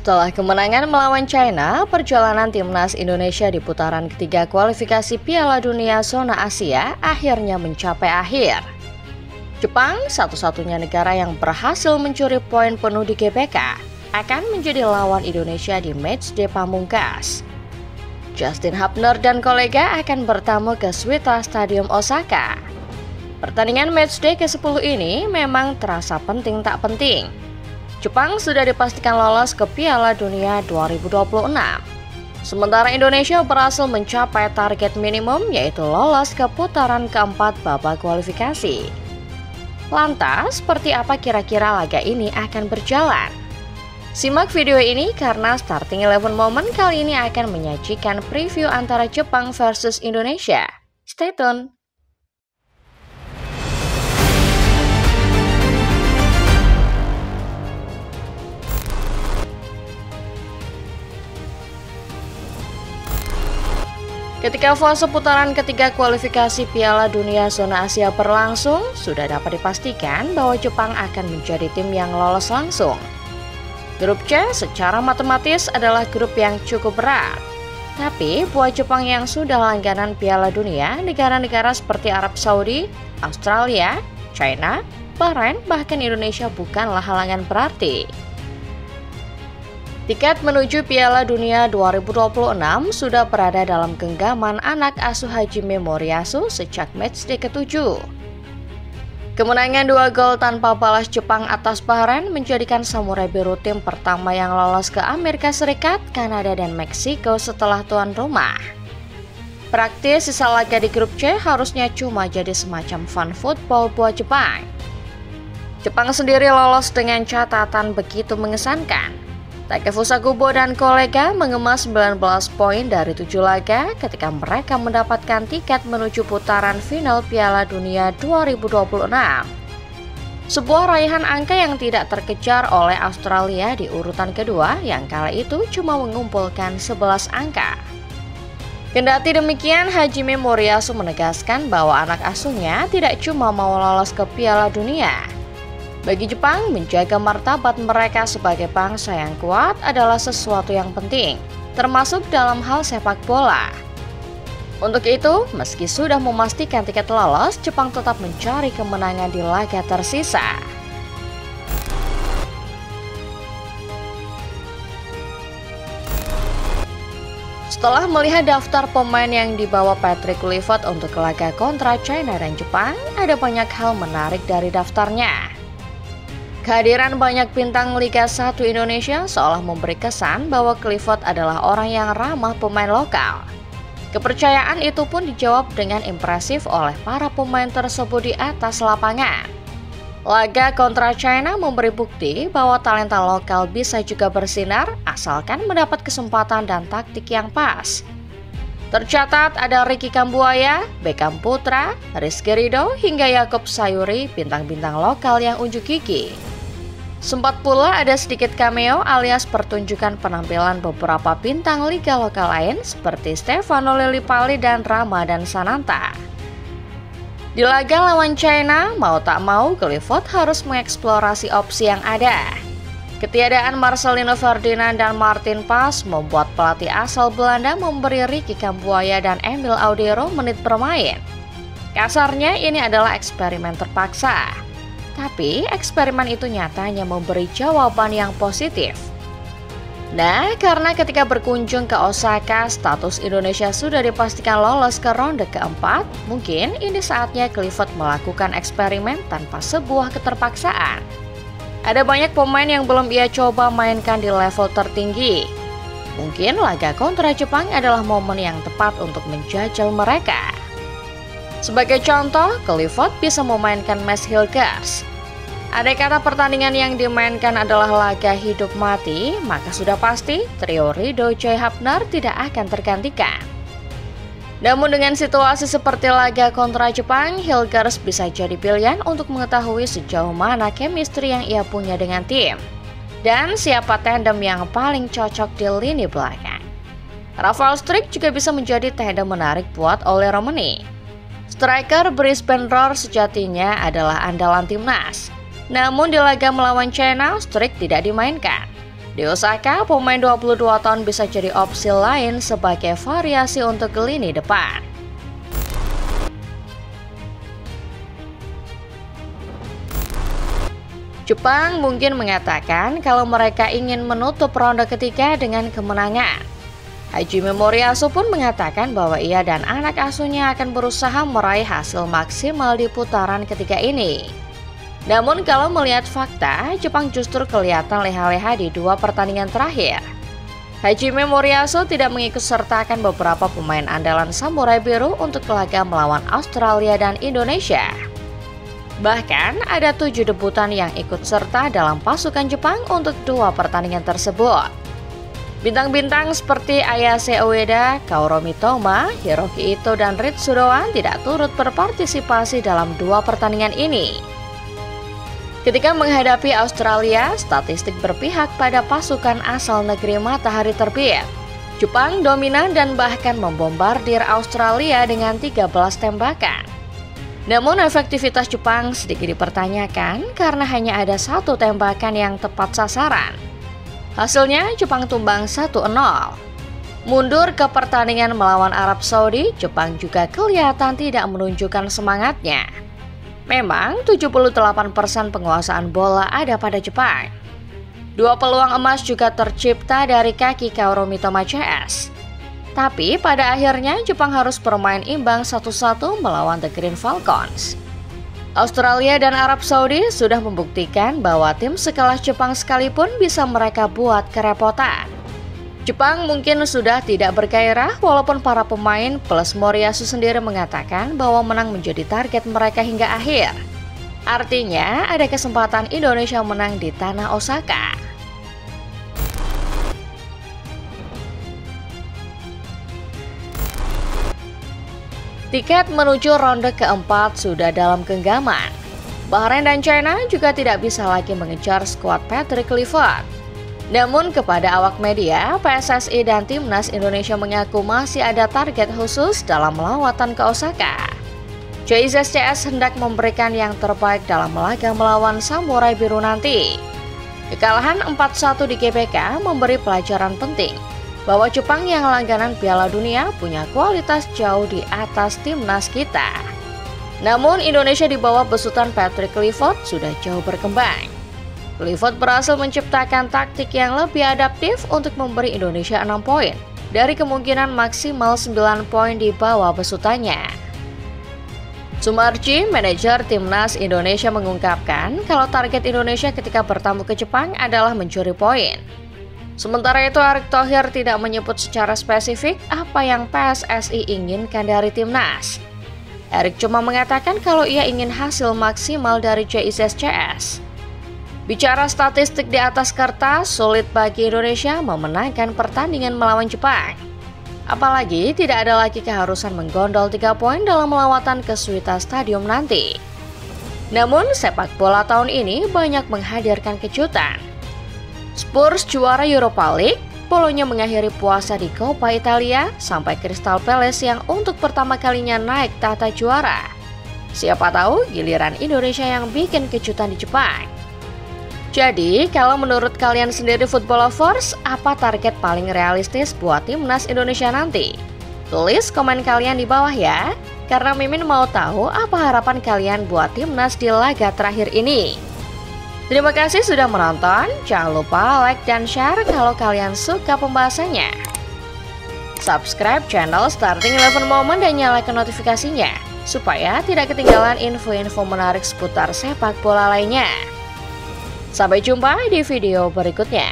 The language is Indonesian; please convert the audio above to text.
Setelah kemenangan melawan China, perjalanan timnas Indonesia di putaran ketiga kualifikasi Piala Dunia Zona Asia akhirnya mencapai akhir. Jepang, satu-satunya negara yang berhasil mencuri poin penuh di GBK, akan menjadi lawan Indonesia di matchday pamungkas. Justin Hubner dan kolega akan bertamu ke Suita Stadium Osaka. Pertandingan matchday ke-10 ini memang terasa penting tak penting. Jepang sudah dipastikan lolos ke Piala Dunia 2026. Sementara Indonesia berhasil mencapai target minimum yaitu lolos ke putaran keempat babak kualifikasi. Lantas, seperti apa kira-kira laga ini akan berjalan? Simak video ini karena Starting 11 Moment kali ini akan menyajikan preview antara Jepang versus Indonesia. Stay tune! Ketika fase putaran ketiga kualifikasi Piala Dunia Zona Asia berlangsung, sudah dapat dipastikan bahwa Jepang akan menjadi tim yang lolos langsung. Grup C secara matematis adalah grup yang cukup berat. Tapi buat Jepang yang sudah langganan Piala Dunia, negara-negara seperti Arab Saudi, Australia, China, Bahrain, bahkan Indonesia bukanlah halangan berarti. Tiket menuju Piala Dunia 2026 sudah berada dalam genggaman anak asuh Hajime Moriyasu sejak matchday ke-7. Kemenangan 2 gol tanpa balas Jepang atas Bahrain menjadikan Samurai Biru tim pertama yang lolos ke Amerika Serikat, Kanada, dan Meksiko setelah tuan rumah. Praktis sisa laga di grup C harusnya cuma jadi semacam fun football buat Jepang. Jepang sendiri lolos dengan catatan begitu mengesankan. Takefusa Kubo dan kolega mengemas 19 poin dari 7 laga ketika mereka mendapatkan tiket menuju putaran final Piala Dunia 2026. Sebuah raihan angka yang tidak terkejar oleh Australia di urutan kedua yang kala itu cuma mengumpulkan 11 angka. Kendati demikian, Hajime Moriyasu menegaskan bahwa anak asuhnya tidak cuma mau lolos ke Piala Dunia. Bagi Jepang, menjaga martabat mereka sebagai bangsa yang kuat adalah sesuatu yang penting, termasuk dalam hal sepak bola. Untuk itu, meski sudah memastikan tiket lolos, Jepang tetap mencari kemenangan di laga tersisa. Setelah melihat daftar pemain yang dibawa Patrick Kluivert untuk laga kontra China dan Jepang, ada banyak hal menarik dari daftarnya. Kehadiran banyak bintang Liga 1 Indonesia seolah memberi kesan bahwa Kluivert adalah orang yang ramah pemain lokal. Kepercayaan itu pun dijawab dengan impresif oleh para pemain tersebut di atas lapangan. Laga kontra China memberi bukti bahwa talenta lokal bisa juga bersinar asalkan mendapat kesempatan dan taktik yang pas. Tercatat ada Ricky Kambuaya, Beckham Putra, Rizky Ridho, hingga Yaakob Sayuri, bintang-bintang lokal yang unjuk gigi. Sempat pula ada sedikit cameo alias pertunjukan penampilan beberapa bintang liga lokal lain seperti Stefano Lillipali dan Ramadan Sananta. Di laga lawan China, mau tak mau Kluivert harus mengeksplorasi opsi yang ada. Ketiadaan Marcelino Ferdinand dan Martin Pas membuat pelatih asal Belanda memberi Ricky Kambuaya dan Emil Audero menit bermain. Kasarnya ini adalah eksperimen terpaksa. Tapi eksperimen itu nyatanya memberi jawaban yang positif. Nah, karena ketika berkunjung ke Osaka, status Indonesia sudah dipastikan lolos ke ronde keempat, mungkin ini saatnya Kluivert melakukan eksperimen tanpa sebuah keterpaksaan. Ada banyak pemain yang belum ia coba mainkan di level tertinggi. Mungkin laga kontra Jepang adalah momen yang tepat untuk menjajal mereka. Sebagai contoh, Kluivert bisa memainkan Mads Hilgers. Andai kata pertandingan yang dimainkan adalah laga hidup mati, maka sudah pasti trio Ridho J. Hubner tidak akan tergantikan. Namun dengan situasi seperti laga kontra Jepang, Hilgers bisa jadi pilihan untuk mengetahui sejauh mana chemistry yang ia punya dengan tim. Dan siapa tandem yang paling cocok di lini belakang. Rafael Struijk juga bisa menjadi tandem menarik buat Ole Romani. Striker Brisbane Roar sejatinya adalah andalan timnas. Namun di laga melawan China, Struijk tidak dimainkan. Di Osaka, pemain 22 tahun bisa jadi opsi lain sebagai variasi untuk lini depan. Jepang mungkin mengatakan kalau mereka ingin menutup ronde ketiga dengan kemenangan. Hajime Moriyasu pun mengatakan bahwa ia dan anak asuhnya akan berusaha meraih hasil maksimal di putaran ketiga ini. Namun kalau melihat fakta, Jepang justru kelihatan leha-leha di 2 pertandingan terakhir. Hajime Moriyasu tidak mengikutsertakan beberapa pemain andalan Samurai Biru untuk laga melawan Australia dan Indonesia. Bahkan ada 7 debutan yang ikut serta dalam pasukan Jepang untuk 2 pertandingan tersebut. Bintang-bintang seperti Ayase Ueda, Kaoru Mitoma, Hiroki Ito, dan Ritsu Doan tidak turut berpartisipasi dalam 2 pertandingan ini. Ketika menghadapi Australia, statistik berpihak pada pasukan asal negeri matahari terbit. Jepang dominan dan bahkan membombardir Australia dengan 13 tembakan. Namun efektivitas Jepang sedikit dipertanyakan karena hanya ada 1 tembakan yang tepat sasaran. Hasilnya Jepang tumbang 1-0. Mundur ke pertandingan melawan Arab Saudi, Jepang juga kelihatan tidak menunjukkan semangatnya. Memang 78% penguasaan bola ada pada Jepang. 2 peluang emas juga tercipta dari kaki Kaoru Mitoma CS. Tapi pada akhirnya Jepang harus bermain imbang 1-1 melawan The Green Falcons. Australia dan Arab Saudi sudah membuktikan bahwa tim sekelas Jepang sekalipun bisa mereka buat kerepotan. Jepang mungkin sudah tidak bergairah walaupun para pemain plus Moriyasu sendiri mengatakan bahwa menang menjadi target mereka hingga akhir. Artinya ada kesempatan Indonesia menang di tanah Osaka. Tiket menuju ronde keempat sudah dalam genggaman. Bahrain dan China juga tidak bisa lagi mengejar skuad Patrick Kluivert. Namun kepada awak media, PSSI dan Timnas Indonesia mengaku masih ada target khusus dalam lawatan ke Osaka. JICS hendak memberikan yang terbaik dalam laga melawan Samurai Biru nanti. Kekalahan 4-1 di GBK memberi pelajaran penting bahwa Jepang yang langganan Piala Dunia punya kualitas jauh di atas timnas kita. Namun Indonesia di bawah besutan Patrick Kluivert sudah jauh berkembang. Kluivert berhasil menciptakan taktik yang lebih adaptif untuk memberi Indonesia 6 poin dari kemungkinan maksimal 9 poin di bawah besutannya. Sumarji, manajer timnas Indonesia mengungkapkan kalau target Indonesia ketika bertamu ke Jepang adalah mencuri poin. Sementara itu, Erick Thohir tidak menyebut secara spesifik apa yang PSSI inginkan dari timnas. Erick cuma mengatakan kalau ia ingin hasil maksimal dari JICS. Bicara statistik di atas kertas, sulit bagi Indonesia memenangkan pertandingan melawan Jepang. Apalagi tidak ada lagi keharusan menggondol 3 poin dalam lawatan ke Suwita Stadium nanti. Namun, sepak bola tahun ini banyak menghadirkan kejutan. Spurs juara Europa League, Bolonya mengakhiri puasa di Coppa Italia, sampai Crystal Palace yang untuk pertama kalinya naik tahta juara. Siapa tahu giliran Indonesia yang bikin kejutan di Jepang. Jadi, kalau menurut kalian sendiri Football Lovers, apa target paling realistis buat timnas Indonesia nanti? Tulis komen kalian di bawah ya, karena Mimin mau tahu apa harapan kalian buat timnas di laga terakhir ini. Terima kasih sudah menonton, jangan lupa like dan share kalau kalian suka pembahasannya. Subscribe channel Starting 11 Moment dan nyalakan notifikasinya, supaya tidak ketinggalan info-info menarik seputar sepak bola lainnya. Sampai jumpa di video berikutnya.